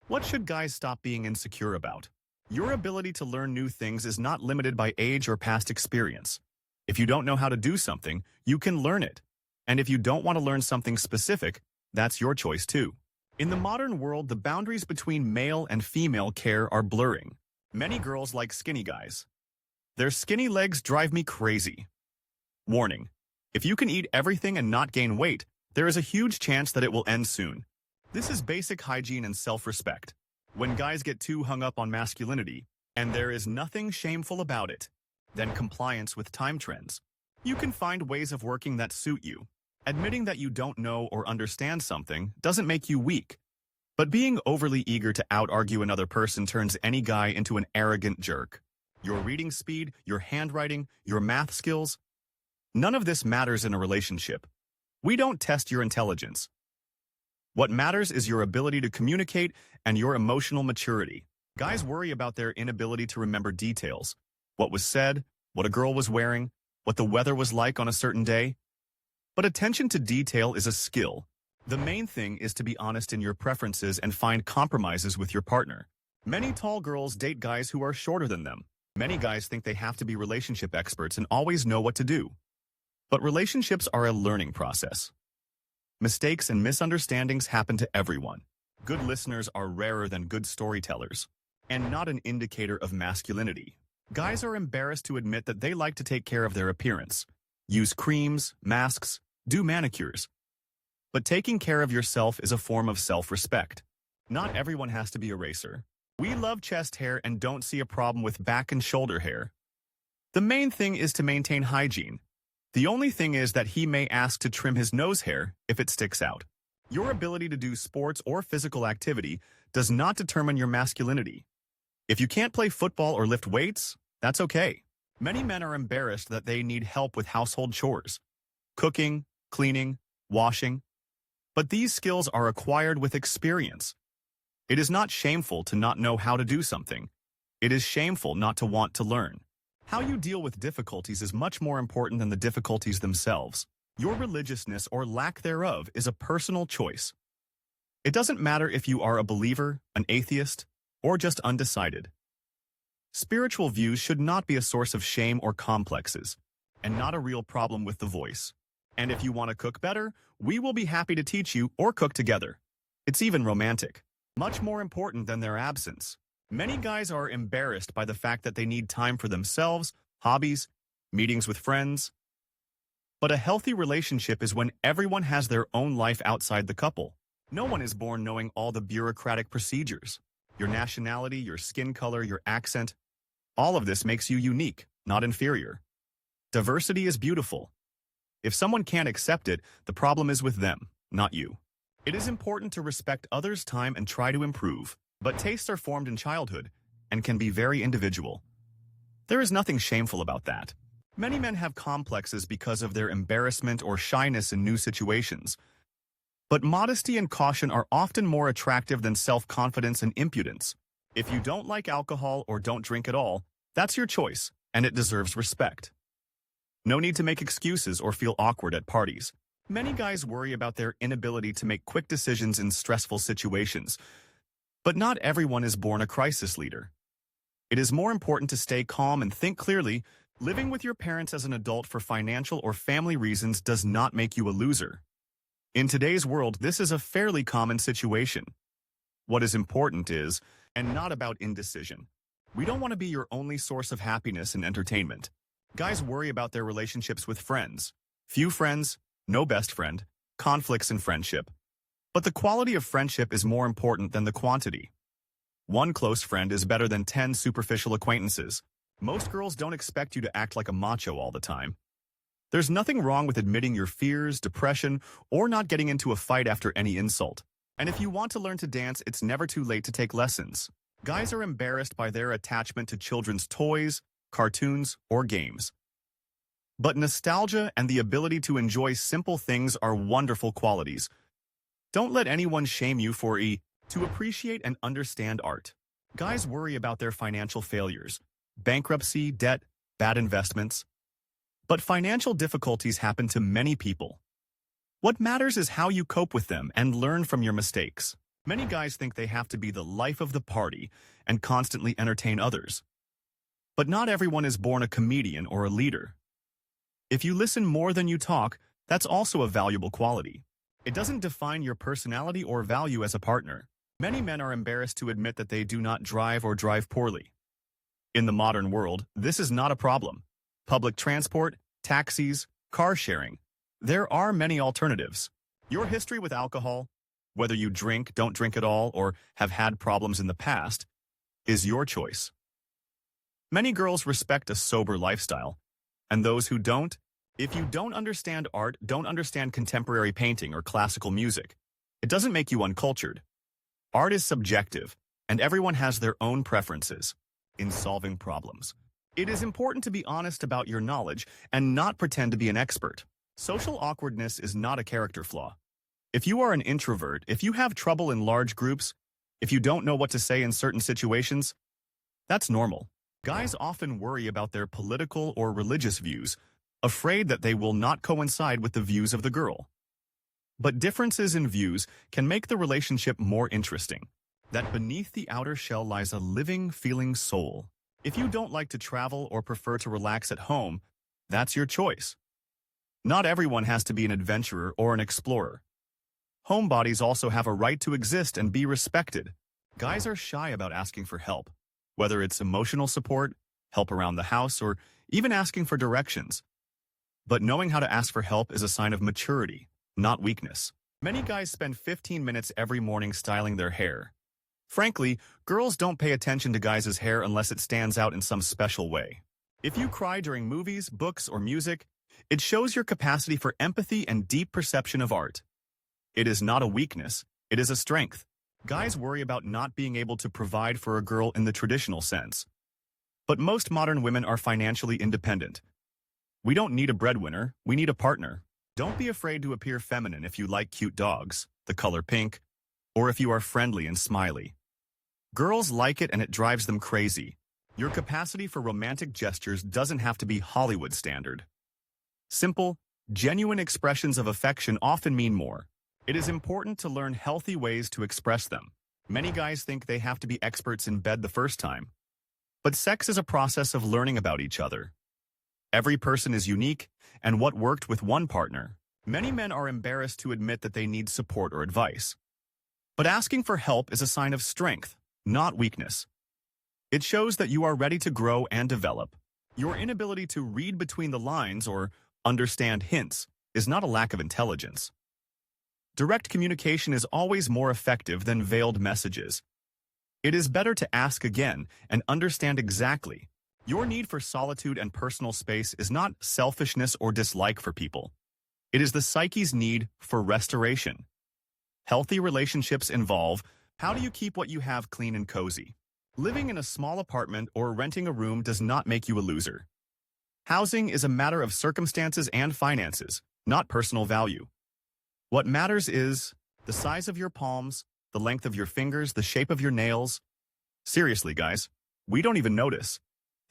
What should guys stop being insecure about? Your ability to learn new things is not limited by age or past experience. If you don't know how to do something, you can learn it. And if you don't want to learn something specific, that's your choice too. In the modern world, the boundaries between male and female care are blurring. Many girls like skinny guys. Their skinny legs drive me crazy. Warning: if you can eat everything and not gain weight, there is a huge chance that it will end soon. This is basic hygiene and self-respect. When guys get too hung up on masculinity, and there is nothing shameful about it, then compliance with time trends. You can find ways of working that suit you. Admitting that you don't know or understand something doesn't make you weak. But being overly eager to out-argue another person turns any guy into an arrogant jerk. Your reading speed, your handwriting, your math skills, none of this matters in a relationship. We don't test your intelligence. What matters is your ability to communicate and your emotional maturity. Guys worry about their inability to remember details. What was said, what a girl was wearing, what the weather was like on a certain day. But attention to detail is a skill. The main thing is to be honest in your preferences and find compromises with your partner. Many tall girls date guys who are shorter than them. Many guys think they have to be relationship experts and always know what to do. But relationships are a learning process. Mistakes and misunderstandings happen to everyone. Good listeners are rarer than good storytellers, and not an indicator of masculinity. Guys are embarrassed to admit that they like to take care of their appearance, use creams, masks, do manicures. But taking care of yourself is a form of self-respect. Not everyone has to be a racer. We love chest hair and don't see a problem with back and shoulder hair. The main thing is to maintain hygiene. The only thing is that he may ask to trim his nose hair if it sticks out. Your ability to do sports or physical activity does not determine your masculinity. If you can't play football or lift weights, that's okay. Many men are embarrassed that they need help with household chores, cooking, cleaning, washing. But these skills are acquired with experience. It is not shameful to not know how to do something. It is shameful not to want to learn. How you deal with difficulties is much more important than the difficulties themselves. Your religiousness or lack thereof is a personal choice. It doesn't matter if you are a believer, an atheist, or just undecided. Spiritual views should not be a source of shame or complexes, and not a real problem with the voice. And if you want to cook better, we will be happy to teach you or cook together. It's even romantic. Much more important than their absence. Many guys are embarrassed by the fact that they need time for themselves, hobbies, meetings with friends. But a healthy relationship is when everyone has their own life outside the couple. No one is born knowing all the bureaucratic procedures. Your nationality, your skin color, your accent, all of this makes you unique, not inferior. Diversity is beautiful. If someone can't accept it, the problem is with them, not you. It is important to respect others' time and try to improve. But tastes are formed in childhood and can be very individual. There is nothing shameful about that. Many men have complexes because of their embarrassment or shyness in new situations. But modesty and caution are often more attractive than self-confidence and impudence. If you don't like alcohol or don't drink at all, that's your choice, and it deserves respect. No need to make excuses or feel awkward at parties. Many guys worry about their inability to make quick decisions in stressful situations. But not everyone is born a crisis leader. It is more important to stay calm and think clearly. Living with your parents as an adult for financial or family reasons does not make you a loser. In today's world, this is a fairly common situation. What is important is, and not about indecision. We don't want to be your only source of happiness and entertainment. Guys worry about their relationships with friends. Few friends, no best friend, conflicts in friendship. But the quality of friendship is more important than the quantity. One close friend is better than 10 superficial acquaintances. Most girls don't expect you to act like a macho all the time. There's nothing wrong with admitting your fears, depression, or not getting into a fight after any insult. And if you want to learn to dance, it's never too late to take lessons. Guys are embarrassed by their attachment to children's toys, cartoons, or games. But nostalgia and the ability to enjoy simple things are wonderful qualities. Don't let anyone shame you for to appreciate and understand art. Guys worry about their financial failures, bankruptcy, debt, bad investments. But financial difficulties happen to many people. What matters is how you cope with them and learn from your mistakes. Many guys think they have to be the life of the party and constantly entertain others. But not everyone is born a comedian or a leader. If you listen more than you talk, that's also a valuable quality. It doesn't define your personality or value as a partner. Many men are embarrassed to admit that they do not drive or drive poorly. In the modern world, this is not a problem. Public transport, taxis, car sharing. There are many alternatives. Your history with alcohol, whether you drink, don't drink at all, or have had problems in the past, is your choice. Many girls respect a sober lifestyle, and those who don't, if you don't understand art, don't understand contemporary painting or classical music, it doesn't make you uncultured. Art is subjective, and everyone has their own preferences in solving problems. It is important to be honest about your knowledge and not pretend to be an expert. Social awkwardness is not a character flaw. If you are an introvert, if you have trouble in large groups, if you don't know what to say in certain situations, that's normal. Guys often worry about their political or religious views, afraid that they will not coincide with the views of the girl. But differences in views can make the relationship more interesting. That beneath the outer shell lies a living, feeling soul. If you don't like to travel or prefer to relax at home, that's your choice. Not everyone has to be an adventurer or an explorer. Homebodies also have a right to exist and be respected. Guys are shy about asking for help, whether it's emotional support, help around the house, or even asking for directions. But knowing how to ask for help is a sign of maturity, not weakness. Many guys spend 15 minutes every morning styling their hair. Frankly, girls don't pay attention to guys' hair unless it stands out in some special way. If you cry during movies, books, or music, it shows your capacity for empathy and deep perception of art. It is not a weakness, it is a strength. Guys worry about not being able to provide for a girl in the traditional sense. But most modern women are financially independent. We don't need a breadwinner, we need a partner. Don't be afraid to appear feminine if you like cute dogs, the color pink, or if you are friendly and smiley. Girls like it and it drives them crazy. Your capacity for romantic gestures doesn't have to be Hollywood standard. Simple, genuine expressions of affection often mean more. It is important to learn healthy ways to express them. Many guys think they have to be experts in bed the first time. But sex is a process of learning about each other. Every person is unique, and what worked with one partner. Many men are embarrassed to admit that they need support or advice. But asking for help is a sign of strength, not weakness. It shows that you are ready to grow and develop. Your inability to read between the lines or understand hints is not a lack of intelligence. Direct communication is always more effective than veiled messages. It is better to ask again and understand exactly. Your need for solitude and personal space is not selfishness or dislike for people. It is the psyche's need for restoration. Healthy relationships involve, how do you keep what you have clean and cozy? Living in a small apartment or renting a room does not make you a loser. Housing is a matter of circumstances and finances, not personal value. What matters is the size of your palms, the length of your fingers, the shape of your nails. Seriously, guys, we don't even notice.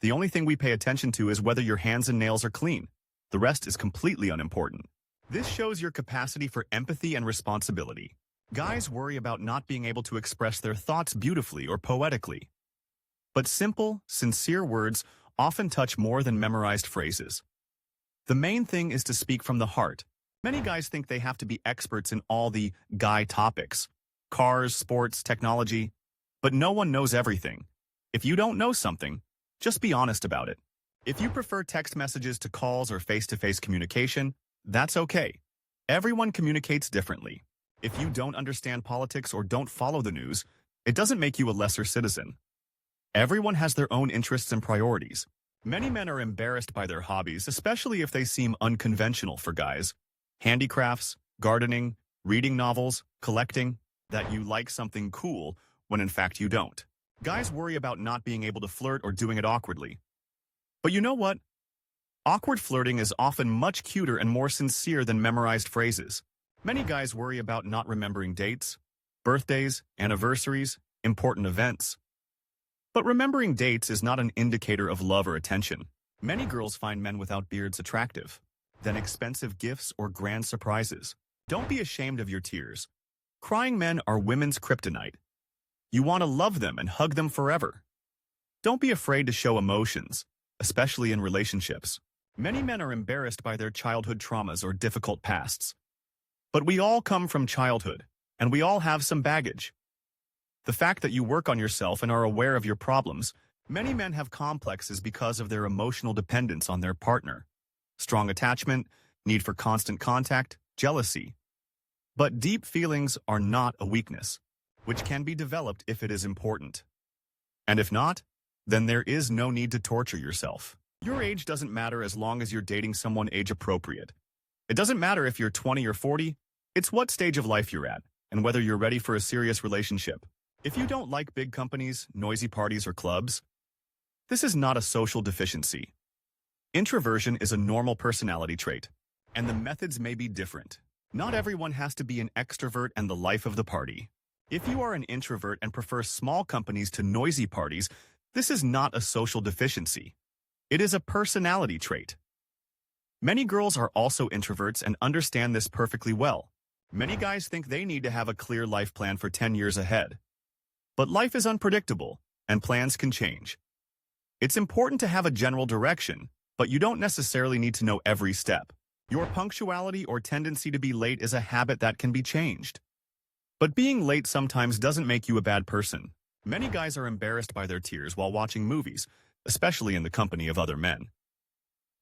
The only thing we pay attention to is whether your hands and nails are clean. The rest is completely unimportant. This shows your capacity for empathy and responsibility. Guys worry about not being able to express their thoughts beautifully or poetically. But simple, sincere words often touch more than memorized phrases. The main thing is to speak from the heart. Many guys think they have to be experts in all the guy topics, cars, sports, technology, but no one knows everything. If you don't know something, just be honest about it. If you prefer text messages to calls or face-to-face communication, that's okay. Everyone communicates differently. If you don't understand politics or don't follow the news, it doesn't make you a lesser citizen. Everyone has their own interests and priorities. Many men are embarrassed by their hobbies, especially if they seem unconventional for guys. Handicrafts, gardening, reading novels, collecting, that you like something cool when in fact you don't. Guys worry about not being able to flirt or doing it awkwardly. But you know what? Awkward flirting is often much cuter and more sincere than memorized phrases. Many guys worry about not remembering dates, birthdays, anniversaries, important events. But remembering dates is not an indicator of love or attention. Many girls find men without beards attractive, than expensive gifts or grand surprises. Don't be ashamed of your tears. Crying men are women's kryptonite. You want to love them and hug them forever. Don't be afraid to show emotions, especially in relationships. Many men are embarrassed by their childhood traumas or difficult pasts. But we all come from childhood, and we all have some baggage. The fact that you work on yourself and are aware of your problems, many men have complexes because of their emotional dependence on their partner. Strong attachment, need for constant contact, jealousy. But deep feelings are not a weakness, which can be developed if it is important. And if not, then there is no need to torture yourself. Your age doesn't matter as long as you're dating someone age-appropriate. It doesn't matter if you're 20 or 40, it's what stage of life you're at, and whether you're ready for a serious relationship. If you don't like big companies, noisy parties, or clubs, this is not a social deficiency. Introversion is a normal personality trait, and the methods may be different. Not everyone has to be an extrovert and the life of the party. If you are an introvert and prefer small companies to noisy parties, this is not a social deficiency. It is a personality trait. Many girls are also introverts and understand this perfectly well. Many guys think they need to have a clear life plan for 10 years ahead. But life is unpredictable, and plans can change. It's important to have a general direction, but you don't necessarily need to know every step. Your punctuality or tendency to be late is a habit that can be changed. But being late sometimes doesn't make you a bad person. Many guys are embarrassed by their tears while watching movies, especially in the company of other men.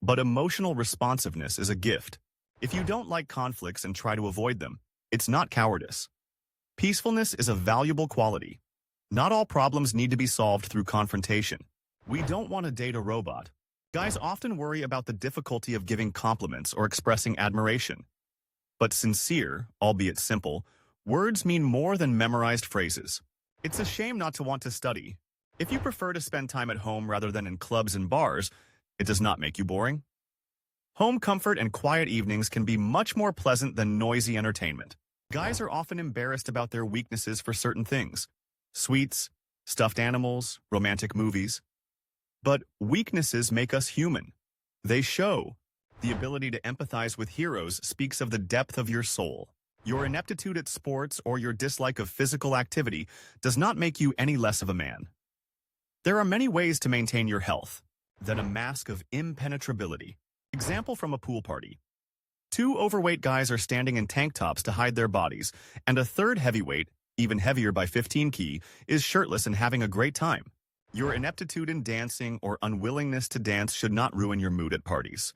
But emotional responsiveness is a gift. If you don't like conflicts and try to avoid them, it's not cowardice. Peacefulness is a valuable quality. Not all problems need to be solved through confrontation. We don't want to date a robot. Guys often worry about the difficulty of giving compliments or expressing admiration. But sincere, albeit simple, words mean more than memorized phrases. It's a shame not to want to study. If you prefer to spend time at home rather than in clubs and bars, it does not make you boring. Home comfort and quiet evenings can be much more pleasant than noisy entertainment. Guys are often embarrassed about their weaknesses for certain things. Sweets, stuffed animals, romantic movies. But weaknesses make us human. They show. The ability to empathize with heroes speaks of the depth of your soul. Your ineptitude at sports or your dislike of physical activity does not make you any less of a man. There are many ways to maintain your health than a mask of impenetrability. Example from a pool party. 2 overweight guys are standing in tank tops to hide their bodies, and a third heavyweight, even heavier by 15 kg, is shirtless and having a great time. Your ineptitude in dancing or unwillingness to dance should not ruin your mood at parties.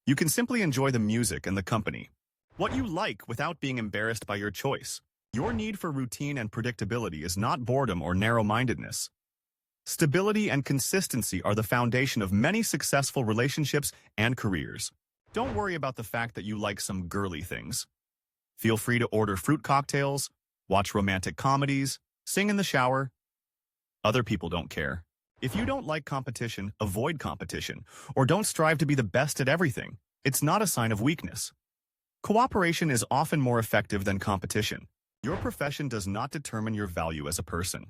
You can simply enjoy the music and the company. What you like without being embarrassed by your choice. Your need for routine and predictability is not boredom or narrow-mindedness. Stability and consistency are the foundation of many successful relationships and careers. Don't worry about the fact that you like some girly things. Feel free to order fruit cocktails, watch romantic comedies, sing in the shower. Other people don't care. If you don't like competition, avoid competition, or don't strive to be the best at everything. It's not a sign of weakness. Cooperation is often more effective than competition. Your profession does not determine your value as a person.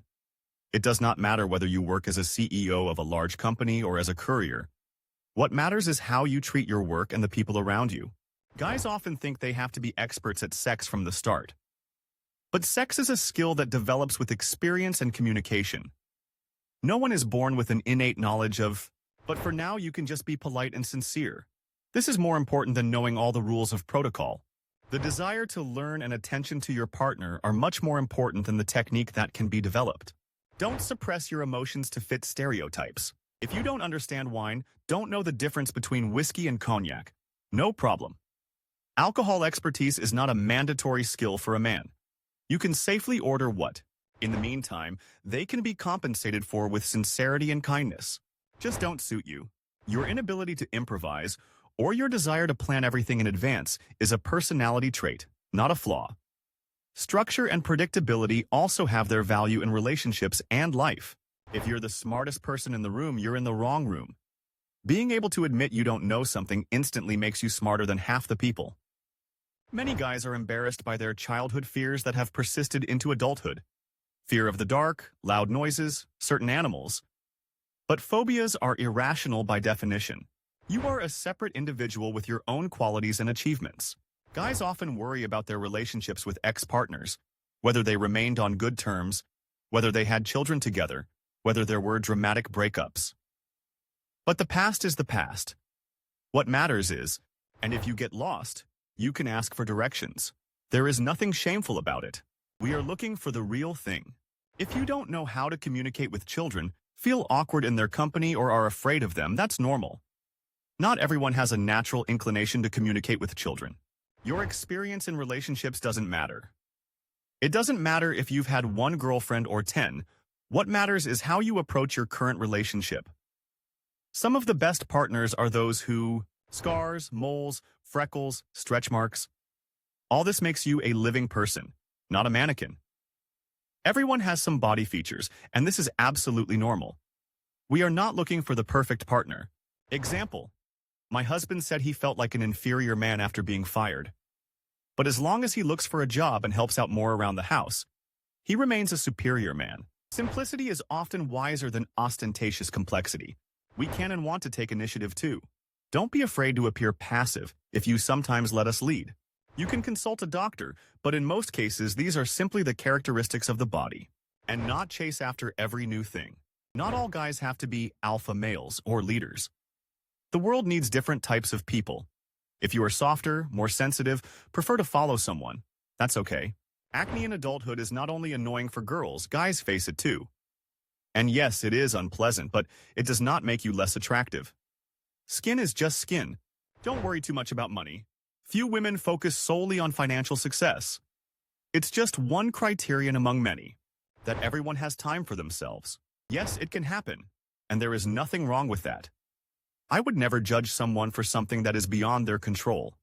It does not matter whether you work as a CEO of a large company or as a courier. What matters is how you treat your work and the people around you. Guys often think they have to be experts at sex from the start. But sex is a skill that develops with experience and communication. No one is born with an innate knowledge of, but for now you can just be polite and sincere. This is more important than knowing all the rules of protocol. The desire to learn and attention to your partner are much more important than the technique that can be developed. Don't suppress your emotions to fit stereotypes. If you don't understand wine, don't know the difference between whiskey and cognac. No problem. Alcohol expertise is not a mandatory skill for a man. You can safely order what, in the meantime, they can be compensated for with sincerity and kindness. Just don't suit you. Your inability to improvise or your desire to plan everything in advance is a personality trait, not a flaw. Structure and predictability also have their value in relationships and life. If you're the smartest person in the room, you're in the wrong room. Being able to admit you don't know something instantly makes you smarter than half the people. Many guys are embarrassed by their childhood fears that have persisted into adulthood. Fear of the dark, loud noises, certain animals. But phobias are irrational by definition. You are a separate individual with your own qualities and achievements. Guys often worry about their relationships with ex-partners. whether they remained on good terms, whether they had children together, whether there were dramatic breakups. But the past is the past. What matters is, and if you get lost, you can ask for directions. There is nothing shameful about it. We are looking for the real thing. If you don't know how to communicate with children, feel awkward in their company, or are afraid of them, that's normal. Not everyone has a natural inclination to communicate with children. Your experience in relationships doesn't matter. It doesn't matter if you've had one girlfriend or 10. What matters is how you approach your current relationship. Some of the best partners are those who scars, moles, freckles, stretch marks. All this makes you a living person, not a mannequin. Everyone has some body features, and this is absolutely normal. We are not looking for the perfect partner. Example: my husband said he felt like an inferior man after being fired. But as long as he looks for a job and helps out more around the house, he remains a superior man. Simplicity is often wiser than ostentatious complexity. We can and want to take initiative too. Don't be afraid to appear passive if you sometimes let us lead. You can consult a doctor, but in most cases these are simply the characteristics of the body, and not chase after every new thing. Not all guys have to be alpha males or leaders. The world needs different types of people. If you are softer, more sensitive, prefer to follow someone, that's okay. Acne in adulthood is not only annoying for girls, guys face it too. And yes, it is unpleasant, but it does not make you less attractive. Skin is just skin. Don't worry too much about money. Few women focus solely on financial success. It's just one criterion among many, that everyone has time for themselves. Yes, it can happen, and there is nothing wrong with that. I would never judge someone for something that is beyond their control.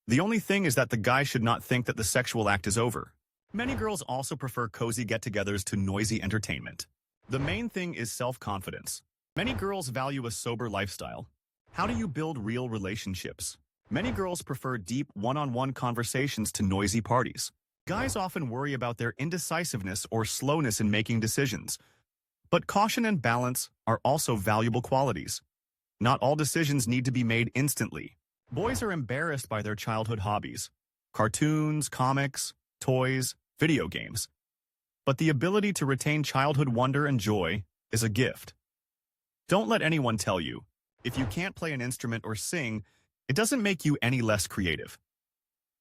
The only thing is that the guy should not think that the sexual act is over. Many girls also prefer cozy get-togethers to noisy entertainment. The main thing is self-confidence. Many girls value a sober lifestyle. How do you build real relationships? Many girls prefer deep one-on-one conversations to noisy parties. Guys often worry about their indecisiveness or slowness in making decisions. But caution and balance are also valuable qualities. Not all decisions need to be made instantly. Boys are embarrassed by their childhood hobbies: cartoons, comics, toys, video games. But the ability to retain childhood wonder and joy is a gift. Don't let anyone tell you, if you can't play an instrument or sing, it doesn't make you any less creative.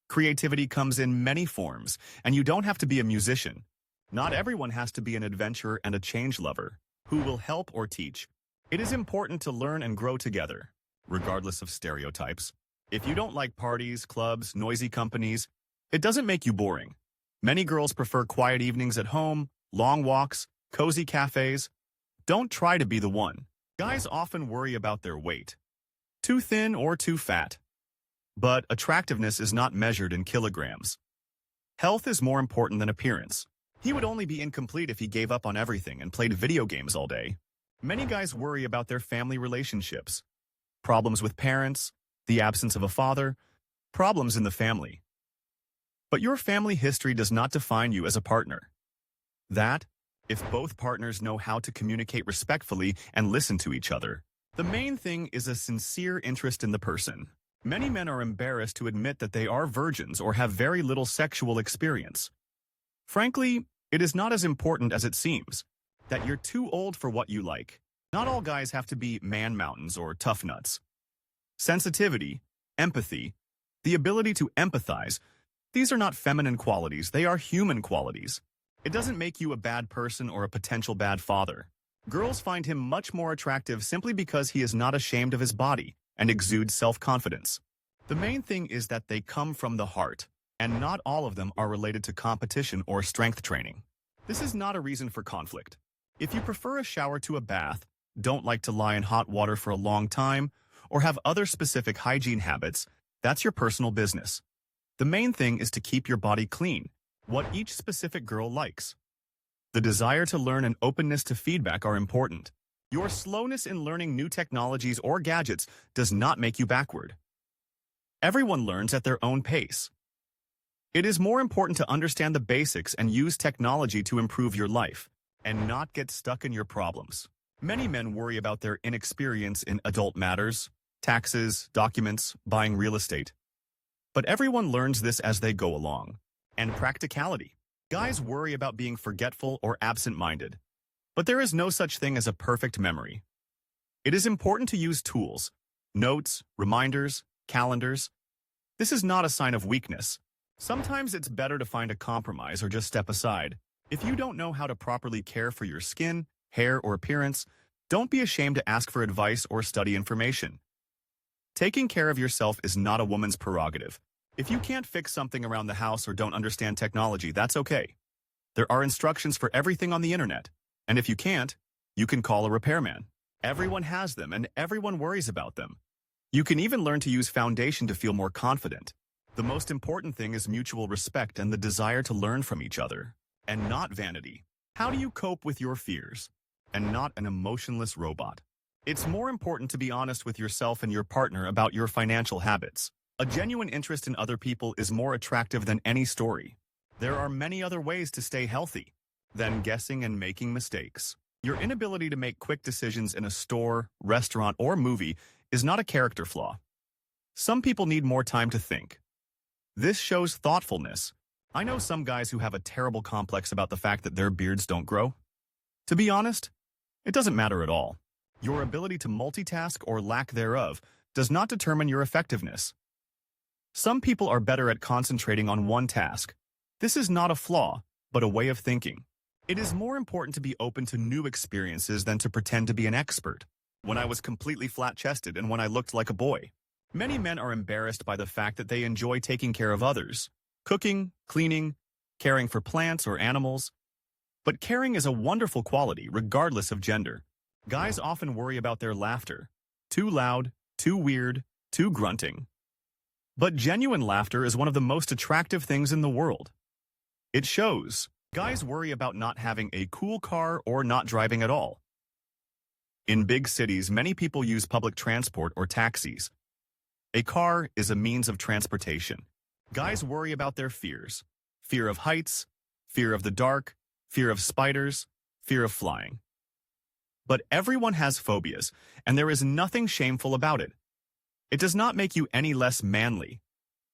Creativity comes in many forms, and you don't have to be a musician. Not everyone has to be an adventurer and a change lover who will help or teach. It is important to learn and grow together, regardless of stereotypes. If you don't like parties, clubs, noisy companies, it doesn't make you boring. Many girls prefer quiet evenings at home, long walks, cozy cafes. Don't try to be the one. Guys often worry about their weight, too thin or too fat. But attractiveness is not measured in kilograms. Health is more important than appearance. He would only be incomplete if he gave up on everything and played video games all day. Many guys worry about their family relationships, problems with parents, the absence of a father, problems in the family. But your family history does not define you as a partner. That, if both partners know how to communicate respectfully and listen to each other, the main thing is a sincere interest in the person. Many men are embarrassed to admit that they are virgins or have very little sexual experience. Frankly, it is not as important as it seems, that you're too old for what you like. Not all guys have to be man mountains or tough nuts. Sensitivity, empathy, the ability to empathize, these are not feminine qualities, they are human qualities. It doesn't make you a bad person or a potential bad father. Girls find him much more attractive simply because he is not ashamed of his body and exudes self-confidence. The main thing is that they come from the heart, and not all of them are related to competition or strength training. This is not a reason for conflict. If you prefer a shower to a bath, don't like to lie in hot water for a long time, or have other specific hygiene habits, that's your personal business. The main thing is to keep your body clean, what each specific girl likes. The desire to learn and openness to feedback are important. Your slowness in learning new technologies or gadgets does not make you backward. Everyone learns at their own pace. It is more important to understand the basics and use technology to improve your life, and not get stuck in your problems. Many men worry about their inexperience in adult matters, taxes, documents, buying real estate. But everyone learns this as they go along. And practicality. Guys worry about being forgetful or absent-minded. But there is no such thing as a perfect memory. It is important to use tools, notes, reminders, calendars. This is not a sign of weakness. Sometimes it's better to find a compromise or just step aside. If you don't know how to properly care for your skin, hair, or appearance, don't be ashamed to ask for advice or study information. Taking care of yourself is not a woman's prerogative. If you can't fix something around the house or don't understand technology, that's okay. There are instructions for everything on the internet. And if you can't, you can call a repairman. Everyone has them and everyone worries about them. You can even learn to use foundation to feel more confident. The most important thing is mutual respect and the desire to learn from each other, and not vanity. How do you cope with your fears, and not an emotionless robot? It's more important to be honest with yourself and your partner about your financial habits. A genuine interest in other people is more attractive than any story. There are many other ways to stay healthy than guessing and making mistakes. Your inability to make quick decisions in a store, restaurant, or movie is not a character flaw. Some people need more time to think. This shows thoughtfulness. I know some guys who have a terrible complex about the fact that their beards don't grow. To be honest, it doesn't matter at all. Your ability to multitask or lack thereof does not determine your effectiveness. Some people are better at concentrating on one task. This is not a flaw, but a way of thinking. It is more important to be open to new experiences than to pretend to be an expert. When I was completely flat-chested and when I looked like a boy. Many men are embarrassed by the fact that they enjoy taking care of others, cooking, cleaning, caring for plants or animals. But caring is a wonderful quality, regardless of gender. Guys often worry about their laughter. Too loud, too weird, too grunting. But genuine laughter is one of the most attractive things in the world. It shows. Guys worry about not having a cool car or not driving at all. In big cities, many people use public transport or taxis. A car is a means of transportation. Guys worry about their fears. Fear of heights, fear of the dark, fear of spiders, fear of flying. But everyone has phobias, and there is nothing shameful about it. It does not make you any less manly.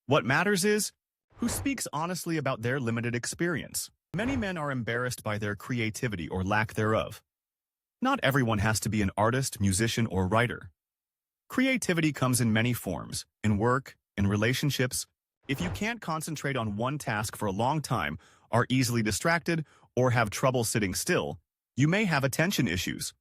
What matters is who speaks honestly about their limited experience. Many men are embarrassed by their creativity or lack thereof. Not everyone has to be an artist, musician, or writer. Creativity comes in many forms, in work, in relationships. If you can't concentrate on one task for a long time, are easily distracted, or have trouble sitting still, you may have attention issues.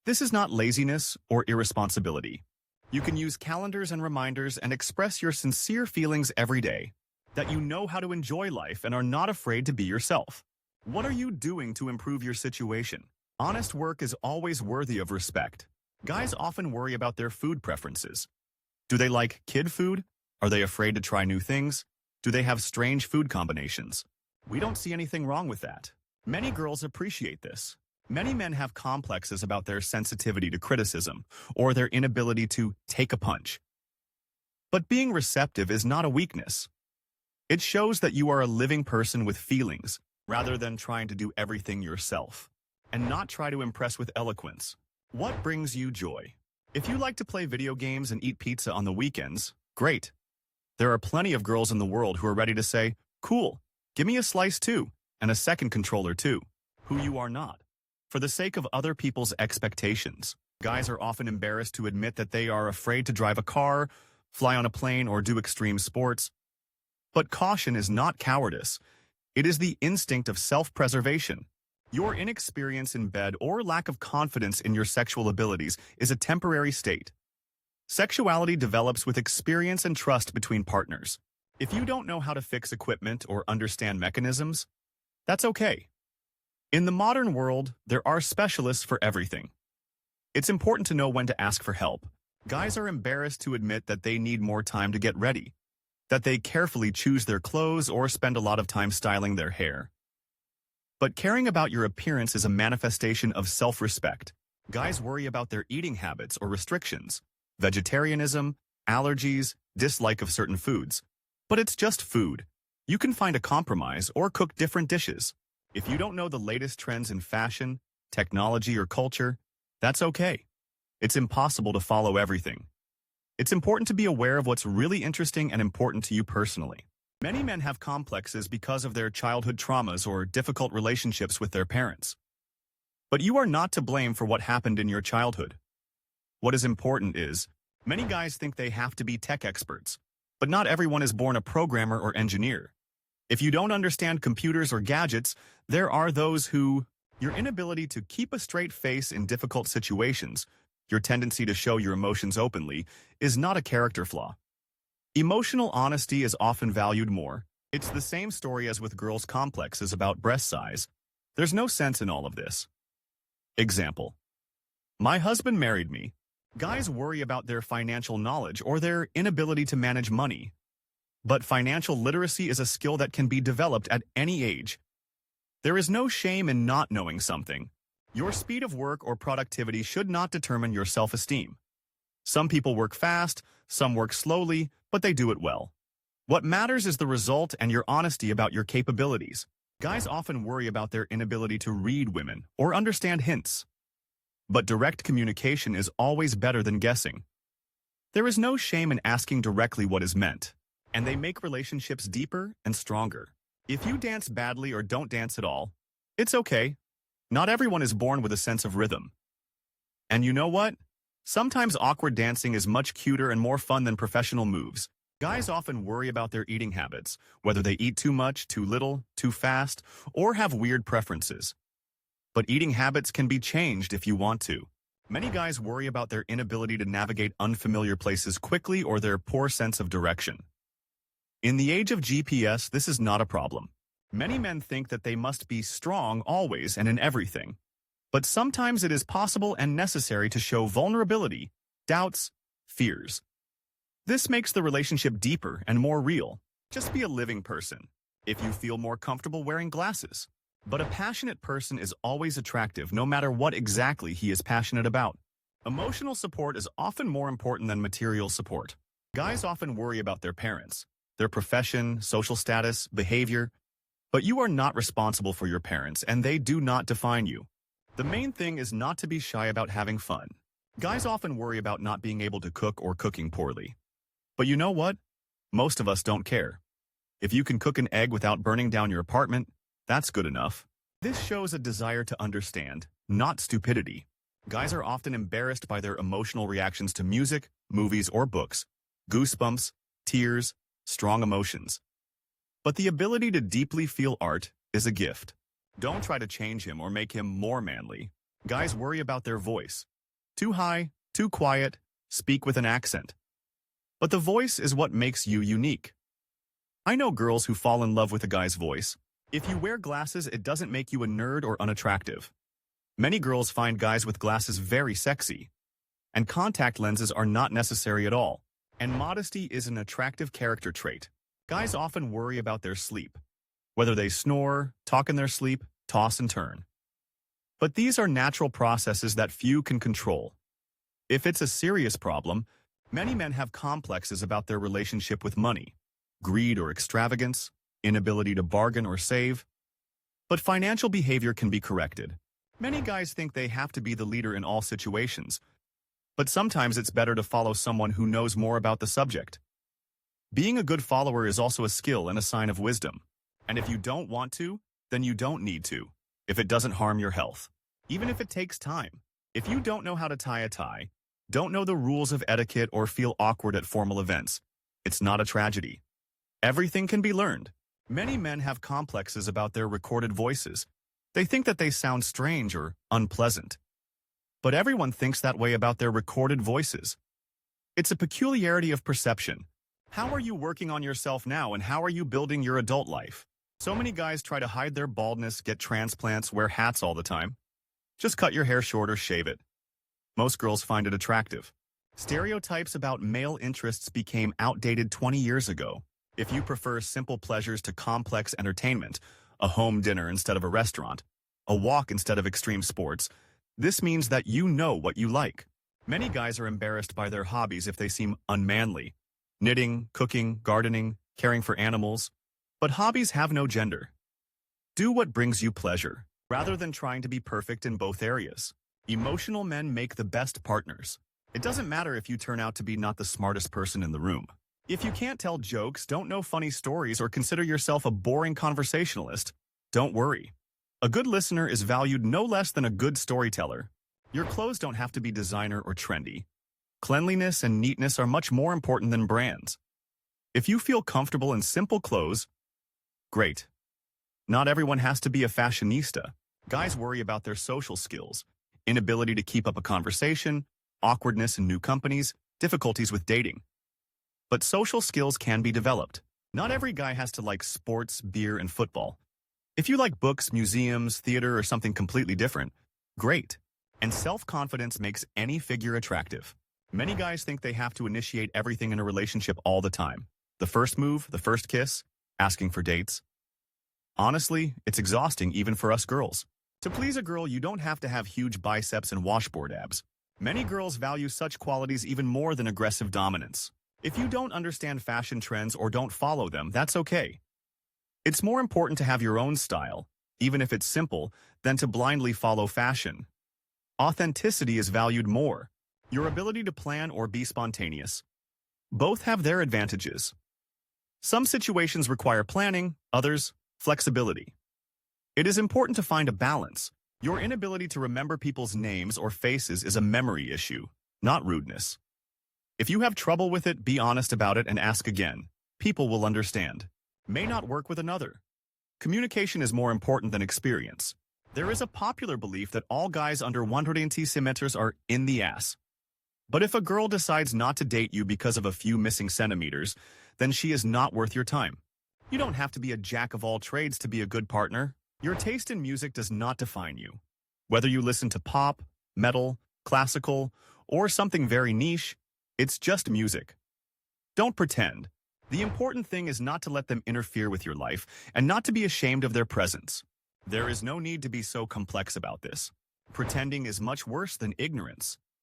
This is not laziness or irresponsibility. You can use calendars and reminders and express your sincere feelings every day, that you know how to enjoy life and are not afraid to be yourself. What are you doing to improve your situation? Honest work is always worthy of respect. Guys often worry about their food preferences. Do they like kid food? Are they afraid to try new things? Do they have strange food combinations? We don't see anything wrong with that. Many girls appreciate this. Many men have complexes about their sensitivity to criticism or their inability to take a punch. But being receptive is not a weakness. It shows that you are a living person with feelings, rather than trying to do everything yourself, and not try to impress with eloquence. What brings you joy? If you like to play video games and eat pizza on the weekends, great. There are plenty of girls in the world who are ready to say, cool, give me a slice too, and a second controller too, who you are not. For the sake of other people's expectations, guys are often embarrassed to admit that they are afraid to drive a car, fly on a plane, or do extreme sports. But caution is not cowardice. It is the instinct of self-preservation. Your inexperience in bed or lack of confidence in your sexual abilities is a temporary state. Sexuality develops with experience and trust between partners. If you don't know how to fix equipment or understand mechanisms, that's okay. In the modern world, there are specialists for everything. It's important to know when to ask for help. Guys are embarrassed to admit that they need more time to get ready, that they carefully choose their clothes or spend a lot of time styling their hair. But caring about your appearance is a manifestation of self-respect. Guys worry about their eating habits or restrictions, vegetarianism, allergies, dislike of certain foods. But it's just food. You can find a compromise or cook different dishes. If you don't know the latest trends in fashion, technology, or culture, that's okay. It's impossible to follow everything. It's important to be aware of what's really interesting and important to you personally. Many men have complexes because of their childhood traumas or difficult relationships with their parents. But you are not to blame for what happened in your childhood. What is important is, many guys think they have to be tech experts, but not everyone is born a programmer or engineer. If you don't understand computers or gadgets, there are those who, your inability to keep a straight face in difficult situations, your tendency to show your emotions openly, is not a character flaw. Emotional honesty is often valued more. It's the same story as with girls' complexes about breast size. There's no sense in all of this. Example. My husband married me. Guys worry about their financial knowledge or their inability to manage money. But financial literacy is a skill that can be developed at any age. There is no shame in not knowing something. Your speed of work or productivity should not determine your self-esteem. Some people work fast, some work slowly, but they do it well. What matters is the result and your honesty about your capabilities. Guys often worry about their inability to read women or understand hints. But direct communication is always better than guessing. There is no shame in asking directly what is meant, and they make relationships deeper and stronger. If you dance badly or don't dance at all, it's okay. Not everyone is born with a sense of rhythm. And you know what? Sometimes awkward dancing is much cuter and more fun than professional moves. Guys often worry about their eating habits, whether they eat too much, too little, too fast, or have weird preferences. But eating habits can be changed if you want to. Many guys worry about their inability to navigate unfamiliar places quickly or their poor sense of direction. In the age of GPS, this is not a problem. Many men think that they must be strong always and in everything. But sometimes it is possible and necessary to show vulnerability, doubts, fears. This makes the relationship deeper and more real. Just be a living person, if you feel more comfortable wearing glasses. But a passionate person is always attractive no matter what exactly he is passionate about. Emotional support is often more important than material support. Guys often worry about their parents, their profession, social status, behavior. But you are not responsible for your parents, and they do not define you. The main thing is not to be shy about having fun. Guys often worry about not being able to cook or cooking poorly. But you know what? Most of us don't care. If you can cook an egg without burning down your apartment, that's good enough. This shows a desire to understand, not stupidity. Guys are often embarrassed by their emotional reactions to music, movies, or books. Goosebumps, tears, strong emotions. But the ability to deeply feel art is a gift. Don't try to change him or make him more manly. Guys worry about their voice. Too high, too quiet, speak with an accent. But the voice is what makes you unique. I know girls who fall in love with a guy's voice. If you wear glasses, it doesn't make you a nerd or unattractive. Many girls find guys with glasses very sexy. And contact lenses are not necessary at all. And modesty is an attractive character trait. Guys often worry about their sleep. Whether they snore, talk in their sleep, toss and turn. But these are natural processes that few can control. If it's a serious problem, many men have complexes about their relationship with money, greed or extravagance, inability to bargain or save. But financial behavior can be corrected. Many guys think they have to be the leader in all situations, but sometimes it's better to follow someone who knows more about the subject. Being a good follower is also a skill and a sign of wisdom. And if you don't want to, then you don't need to, if it doesn't harm your health. Even if it takes time. If you don't know how to tie a tie, don't know the rules of etiquette or feel awkward at formal events, it's not a tragedy. Everything can be learned. Many men have complexes about their recorded voices. They think that they sound strange or unpleasant. But everyone thinks that way about their recorded voices. It's a peculiarity of perception. How are you working on yourself now, and how are you building your adult life? So many guys try to hide their baldness, get transplants, wear hats all the time. Just cut your hair short or shave it. Most girls find it attractive. Stereotypes about male interests became outdated 20 years ago. If you prefer simple pleasures to complex entertainment, a home dinner instead of a restaurant, a walk instead of extreme sports, this means that you know what you like. Many guys are embarrassed by their hobbies if they seem unmanly. Knitting, cooking, gardening, caring for animals. But hobbies have no gender. Do what brings you pleasure, rather than trying to be perfect in both areas. Emotional men make the best partners. It doesn't matter if you turn out to be not the smartest person in the room. If you can't tell jokes, don't know funny stories, or consider yourself a boring conversationalist, don't worry. A good listener is valued no less than a good storyteller. Your clothes don't have to be designer or trendy. Cleanliness and neatness are much more important than brands. If you feel comfortable in simple clothes, great. Not everyone has to be a fashionista. Guys worry about their social skills, inability to keep up a conversation, awkwardness in new companies, difficulties with dating. But social skills can be developed. Not every guy has to like sports, beer, and football. If you like books, museums, theater, or something completely different, great. And self-confidence makes any figure attractive. Many guys think they have to initiate everything in a relationship all the time. The first move, the first kiss, asking for dates. Honestly, it's exhausting even for us girls. To please a girl, you don't have to have huge biceps and washboard abs. Many girls value such qualities even more than aggressive dominance. If you don't understand fashion trends or don't follow them, that's okay. It's more important to have your own style, even if it's simple, than to blindly follow fashion. Authenticity is valued more. Your ability to plan or be spontaneous. Both have their advantages. Some situations require planning, others, flexibility. It is important to find a balance. Your inability to remember people's names or faces is a memory issue, not rudeness. If you have trouble with it, be honest about it and ask again. People will understand. May not work with another. Communication is more important than experience. There is a popular belief that all guys under 180 centimeters are in the ass. But if a girl decides not to date you because of a few missing centimeters, then she is not worth your time. You don't have to be a jack of all trades to be a good partner. Your taste in music does not define you. Whether you listen to pop, metal, classical, or something very niche, it's just music. Don't pretend. The important thing is not to let them interfere with your life and not to be ashamed of their presence. There is no need to be so complex about this. Pretending is much worse than ignorance.